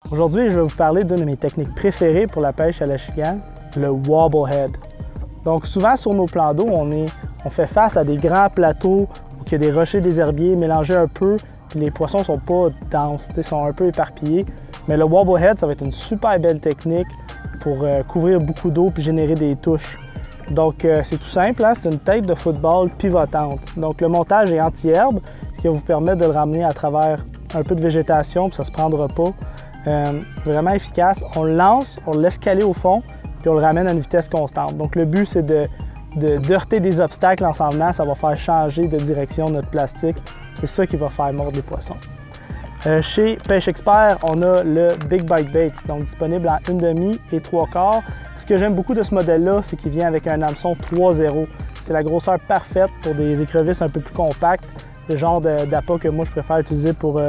Aujourd'hui, je vais vous parler d'une de mes techniques préférées pour la pêche à l'achigan, le wobble head. Donc souvent sur nos plans d'eau, on fait face à des grands plateaux où il y a des rochers, des herbiers mélangés un peu, puis les poissons ne sont pas denses, ils sont un peu éparpillés. Mais le wobble head, ça va être une super belle technique pour couvrir beaucoup d'eau puis générer des touches. Donc c'est tout simple, hein? C'est une tête de football pivotante. Donc le montage est anti-herbe, ce qui va vous permettre de le ramener à travers un peu de végétation, puis ça ne se prendra pas. Vraiment efficace. On le lance, on le laisse caler au fond, puis on le ramène à une vitesse constante. Donc le but, c'est de heurter des obstacles en s'en venant. Ça va faire changer de direction notre plastique. C'est ça qui va faire mordre les poissons. Chez Pêche Expert, on a le Big Bite Baits, donc disponible en 1/2 et 3/4. Ce que j'aime beaucoup de ce modèle-là, c'est qu'il vient avec un hameçon 3/0. C'est la grosseur parfaite pour des écrevisses un peu plus compactes, le genre d'appât que moi je préfère utiliser pour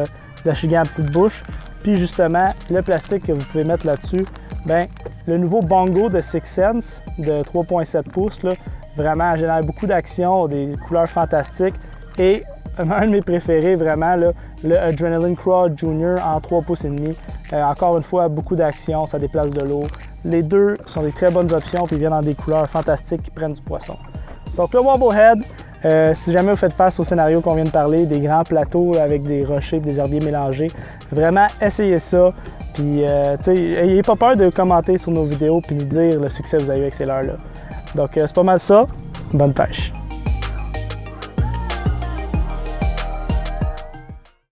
l'achigan à petite bouche. Puis justement, le plastique que vous pouvez mettre là-dessus, bien, le nouveau Bongo de Six Sense de 3,7 pouces, là, vraiment génère beaucoup d'action, des couleurs fantastiques. Et un de mes préférés, vraiment, là, le Adrenaline Crawl Junior en 3,5 pouces. Encore une fois, beaucoup d'action, ça déplace de l'eau. Les deux sont des très bonnes options, puis ils viennent dans des couleurs fantastiques qui prennent du poisson. Donc le Wobble Head, si jamais vous faites face au scénario qu'on vient de parler, des grands plateaux avec des rochers et des herbiers mélangés, vraiment essayez ça. Puis, n'ayez pas peur de commenter sur nos vidéos puis nous dire le succès que vous avez eu avec ces leurres-là. Donc, c'est pas mal ça. Bonne pêche!